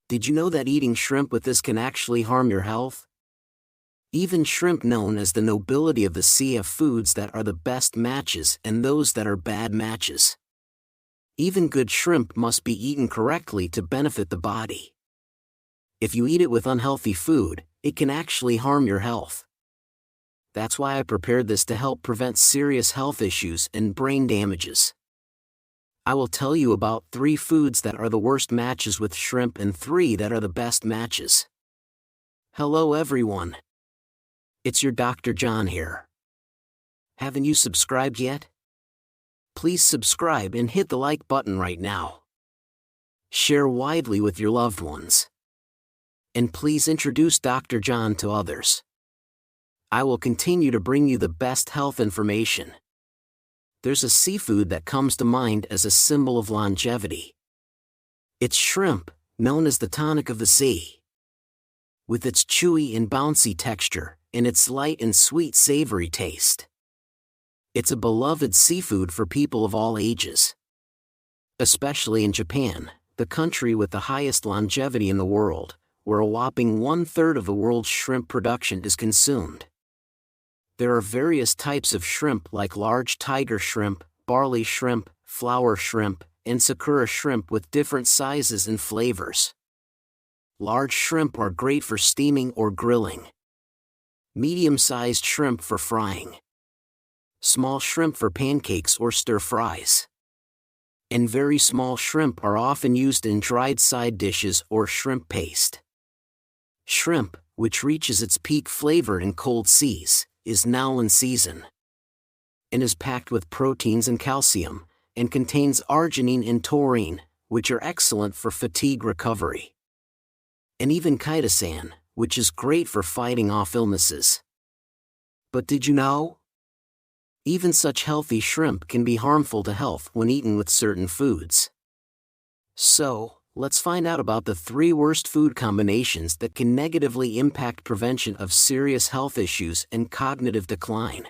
Did you know that eating shrimp with this can actually harm your health? Even shrimp, known as the nobility of the sea, have foods that are the best matches and those that are bad matches. Even good shrimp must be eaten correctly to benefit the body. If you eat it with unhealthy food, it can actually harm your health. That's why I prepared this to help prevent serious health issues and brain damages. I will tell you about 3 foods that are the worst matches with shrimp and 3 that are the best matches. Hello everyone. It's your Dr. John here. Haven't you subscribed yet? Please subscribe and hit the like button right now. Share widely with your loved ones. And please introduce Dr. John to others. I will continue to bring you the best health information. There's a seafood that comes to mind as a symbol of longevity. It's shrimp, known as the tonic of the sea. With its chewy and bouncy texture, and its light and sweet savory taste. It's a beloved seafood for people of all ages. Especially in Japan, the country with the highest longevity in the world, where a whopping 1/3 of the world's shrimp production is consumed. There are various types of shrimp like large tiger shrimp, barley shrimp, flower shrimp, and sakura shrimp with different sizes and flavors. Large shrimp are great for steaming or grilling. Medium-sized shrimp for frying. Small shrimp for pancakes or stir-fries. And very small shrimp are often used in dried side dishes or shrimp paste. Shrimp, which reaches its peak flavor in cold seas, is now in season. And is packed with proteins and calcium, and contains arginine and taurine, which are excellent for fatigue recovery. And even chitosan, which is great for fighting off illnesses. But did you know? Even such healthy shrimp can be harmful to health when eaten with certain foods. So, let's find out about the 3 worst food combinations that can negatively impact prevention of serious health issues and cognitive decline.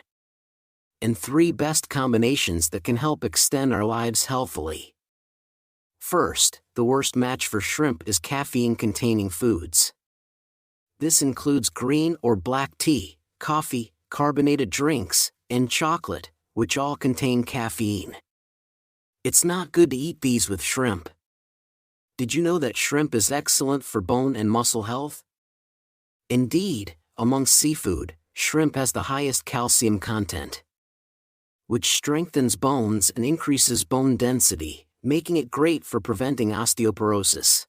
And 3 best combinations that can help extend our lives healthily. First, the worst match for shrimp is caffeine-containing foods. This includes green or black tea, coffee, carbonated drinks, and chocolate, which all contain caffeine. It's not good to eat these with shrimp. Did you know that shrimp is excellent for bone and muscle health? Indeed, among seafood, shrimp has the highest calcium content, which strengthens bones and increases bone density, making it great for preventing osteoporosis.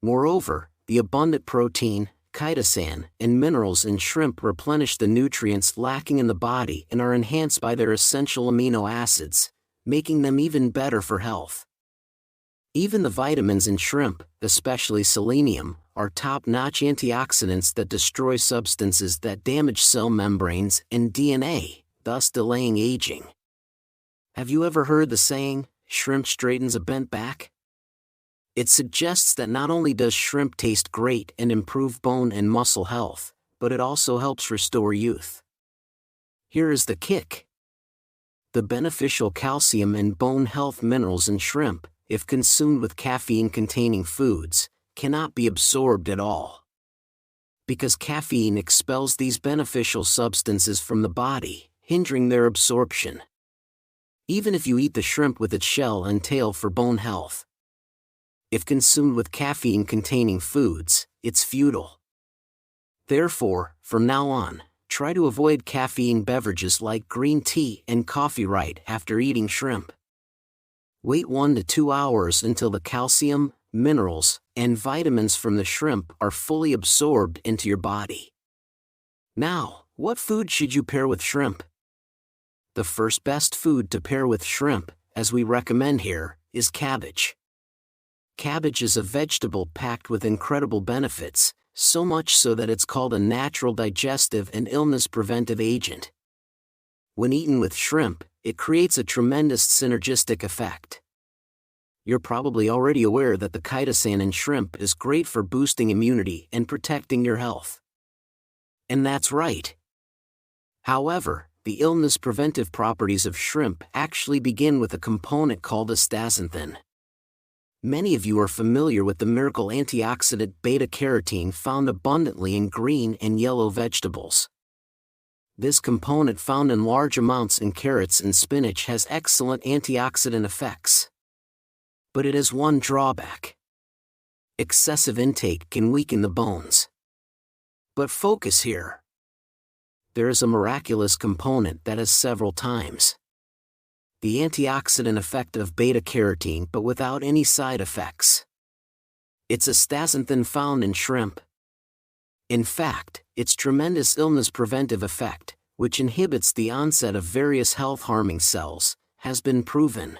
Moreover, the abundant protein, chitosan, and minerals in shrimp replenish the nutrients lacking in the body and are enhanced by their essential amino acids, making them even better for health. Even the vitamins in shrimp, especially selenium, are top-notch antioxidants that destroy substances that damage cell membranes and DNA, thus delaying aging. Have you ever heard the saying, "Shrimp straightens a bent back"? It suggests that not only does shrimp taste great and improve bone and muscle health, but it also helps restore youth. Here is the kick. The beneficial calcium and bone health minerals in shrimp, if consumed with caffeine-containing foods, cannot be absorbed at all. Because caffeine expels these beneficial substances from the body, hindering their absorption. Even if you eat the shrimp with its shell and tail for bone health. If consumed with caffeine-containing foods, it's futile. Therefore, from now on, try to avoid caffeine beverages like green tea and coffee right after eating shrimp. Wait 1 to 2 hours until the calcium, minerals, and vitamins from the shrimp are fully absorbed into your body. Now, what food should you pair with shrimp? The first best food to pair with shrimp, as we recommend here, is cabbage. Cabbage is a vegetable packed with incredible benefits, so much so that it's called a natural digestive and illness-preventive agent. When eaten with shrimp, it creates a tremendous synergistic effect. You're probably already aware that the chitosan in shrimp is great for boosting immunity and protecting your health. And that's right. However, the illness-preventive properties of shrimp actually begin with a component called astaxanthin. Many of you are familiar with the miracle antioxidant beta-carotene found abundantly in green and yellow vegetables. This component found in large amounts in carrots and spinach has excellent antioxidant effects. But it has one drawback. Excessive intake can weaken the bones. But focus here. There is a miraculous component that has several times the antioxidant effect of beta-carotene but without any side effects. It's astaxanthin found in shrimp. In fact, its tremendous illness preventive effect, which inhibits the onset of various health-harming cells, has been proven.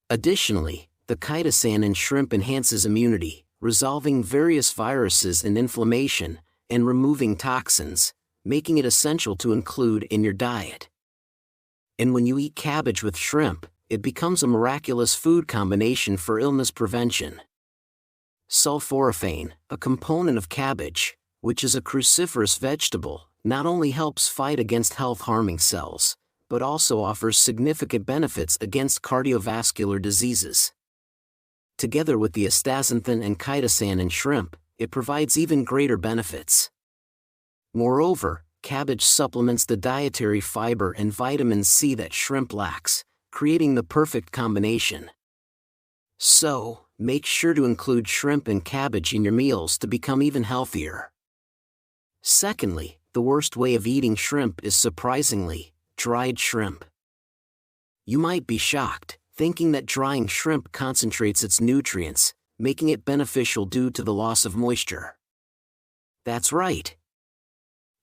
Additionally, the chitosan in shrimp enhances immunity, resolving various viruses and inflammation, and removing toxins, making it essential to include in your diet. And when you eat cabbage with shrimp, it becomes a miraculous food combination for illness prevention. Sulforaphane, a component of cabbage, which is a cruciferous vegetable, not only helps fight against health-harming cells, but also offers significant benefits against cardiovascular diseases. Together with the astaxanthin and chitosan in shrimp, it provides even greater benefits. Moreover, cabbage supplements the dietary fiber and vitamin C that shrimp lacks, creating the perfect combination. So, make sure to include shrimp and cabbage in your meals to become even healthier. Secondly, the worst way of eating shrimp is surprisingly, dried shrimp. You might be shocked, thinking that drying shrimp concentrates its nutrients, making it beneficial due to the loss of moisture. That's right.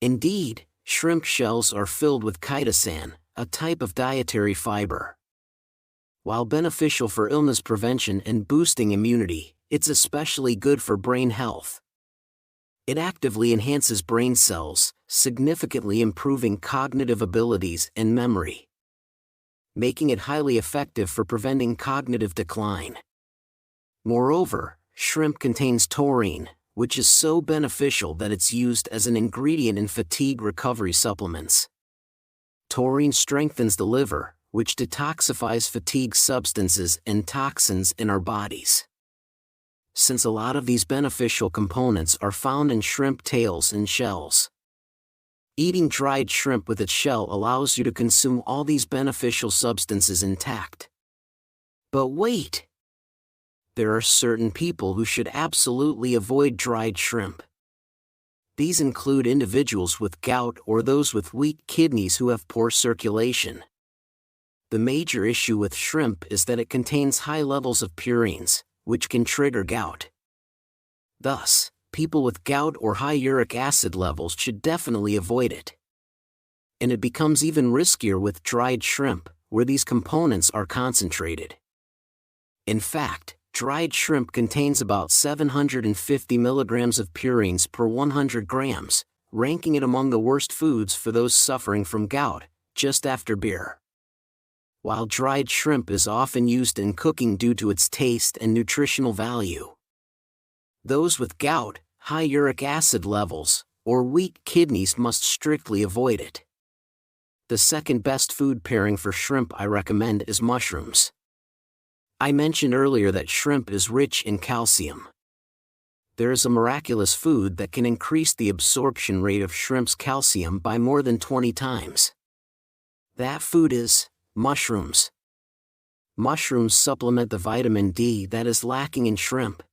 Indeed, shrimp shells are filled with chitosan, a type of dietary fiber. While beneficial for illness prevention and boosting immunity, it's especially good for brain health. It actively enhances brain cells, significantly improving cognitive abilities and memory, making it highly effective for preventing cognitive decline. Moreover, shrimp contains taurine, which is so beneficial that it's used as an ingredient in fatigue recovery supplements. Taurine strengthens the liver, which detoxifies fatigue substances and toxins in our bodies. Since a lot of these beneficial components are found in shrimp tails and shells, eating dried shrimp with its shell allows you to consume all these beneficial substances intact. But wait! There are certain people who should absolutely avoid dried shrimp. These include individuals with gout or those with weak kidneys who have poor circulation. The major issue with shrimp is that it contains high levels of purines, which can trigger gout. Thus, people with gout or high uric acid levels should definitely avoid it. And it becomes even riskier with dried shrimp, where these components are concentrated. In fact, dried shrimp contains about 750 milligrams of purines per 100 grams, ranking it among the worst foods for those suffering from gout, just after beer. While dried shrimp is often used in cooking due to its taste and nutritional value, those with gout, high uric acid levels, or weak kidneys must strictly avoid it. The second best food pairing for shrimp I recommend is mushrooms. I mentioned earlier that shrimp is rich in calcium. There is a miraculous food that can increase the absorption rate of shrimp's calcium by more than 20 times. That food is mushrooms. Mushrooms supplement the vitamin D that is lacking in shrimp,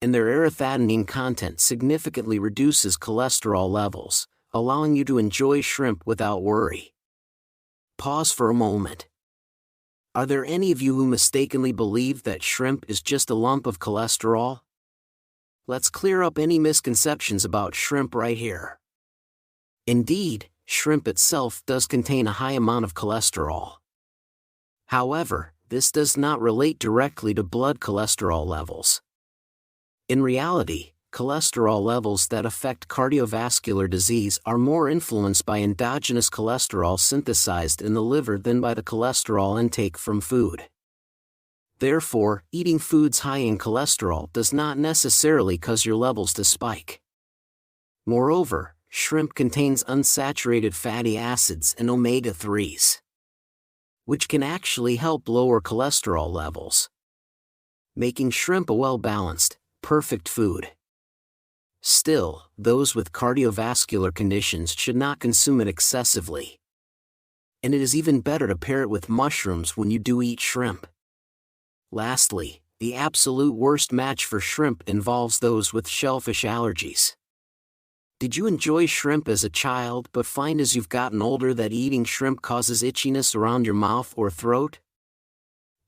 and their erythritidine content significantly reduces cholesterol levels, allowing you to enjoy shrimp without worry. Pause for a moment. Are there any of you who mistakenly believe that shrimp is just a lump of cholesterol? Let's clear up any misconceptions about shrimp right here. Indeed, shrimp itself does contain a high amount of cholesterol. However, this does not relate directly to blood cholesterol levels. In reality, cholesterol levels that affect cardiovascular disease are more influenced by endogenous cholesterol synthesized in the liver than by the cholesterol intake from food. Therefore, eating foods high in cholesterol does not necessarily cause your levels to spike. Moreover, shrimp contains unsaturated fatty acids and omega-3s, which can actually help lower cholesterol levels. making shrimp a well-balanced, perfect food. Still, those with cardiovascular conditions should not consume it excessively. And it is even better to pair it with mushrooms when you do eat shrimp. Lastly, the absolute worst match for shrimp involves those with shellfish allergies. Did you enjoy shrimp as a child but find as you've gotten older that eating shrimp causes itchiness around your mouth or throat?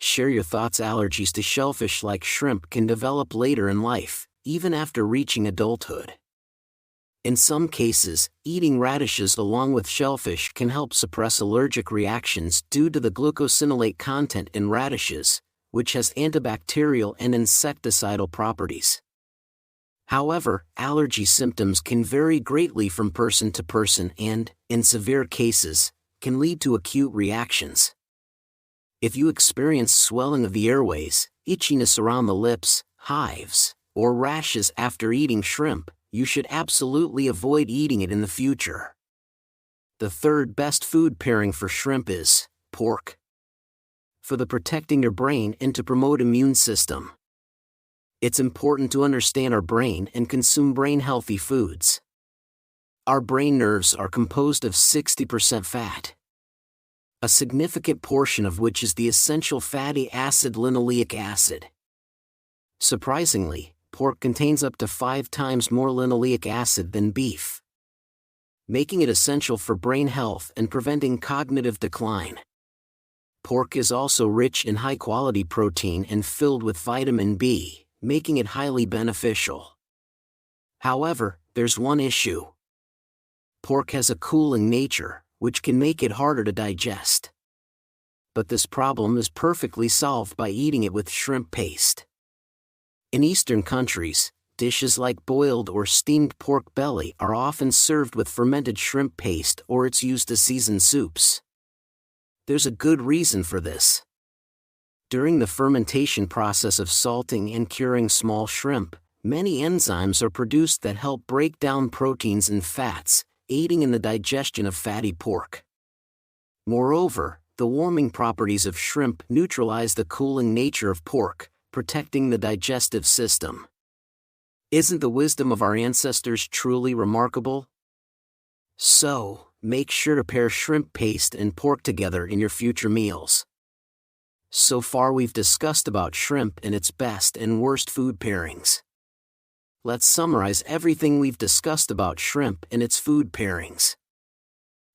Share your thoughts. Allergies to shellfish like shrimp can develop later in life, even after reaching adulthood. In some cases, eating radishes along with shellfish can help suppress allergic reactions due to the glucosinolate content in radishes, which has antibacterial and insecticidal properties. However, allergy symptoms can vary greatly from person to person and, in severe cases, can lead to acute reactions. If you experience swelling of the airways, itchiness around the lips, hives, or rashes after eating shrimp, you should absolutely avoid eating it in the future. The third best food pairing for shrimp is pork. For the protecting your brain and to promote immune system. It's important to understand our brain and consume brain-healthy foods. Our brain nerves are composed of 60% fat, a significant portion of which is the essential fatty acid linoleic acid. Surprisingly, pork contains up to 5 times more linoleic acid than beef, making it essential for brain health and preventing cognitive decline. Pork is also rich in high-quality protein and filled with vitamin B, making it highly beneficial. However, there's one issue. Pork has a cooling nature, which can make it harder to digest. But this problem is perfectly solved by eating it with shrimp paste. In Eastern countries, dishes like boiled or steamed pork belly are often served with fermented shrimp paste, or it's used to season soups. There's a good reason for this. During the fermentation process of salting and curing small shrimp, many enzymes are produced that help break down proteins and fats, aiding in the digestion of fatty pork. Moreover, the warming properties of shrimp neutralize the cooling nature of pork, protecting the digestive system. Isn't the wisdom of our ancestors truly remarkable? So, make sure to pair shrimp paste and pork together in your future meals. So far we've discussed about shrimp and its best and worst food pairings. Let's summarize everything we've discussed about shrimp and its food pairings.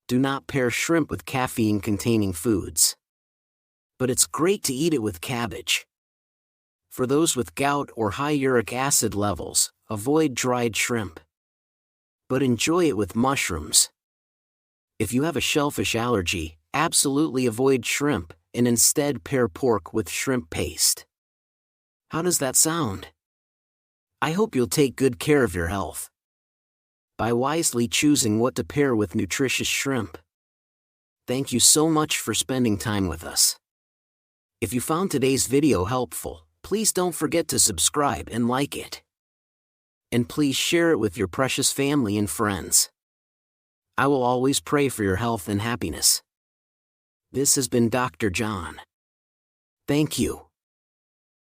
Do not pair shrimp with caffeine-containing foods. But it's great to eat it with cabbage. For those with gout or high uric acid levels, avoid dried shrimp. But enjoy it with mushrooms. If you have a shellfish allergy, absolutely avoid shrimp, and instead pair pork with shrimp paste. How does that sound? I hope you'll take good care of your health by wisely choosing what to pair with nutritious shrimp. Thank you so much for spending time with us. If you found today's video helpful, please don't forget to subscribe and like it. And please share it with your precious family and friends. I will always pray for your health and happiness. This has been Dr. John. Thank you.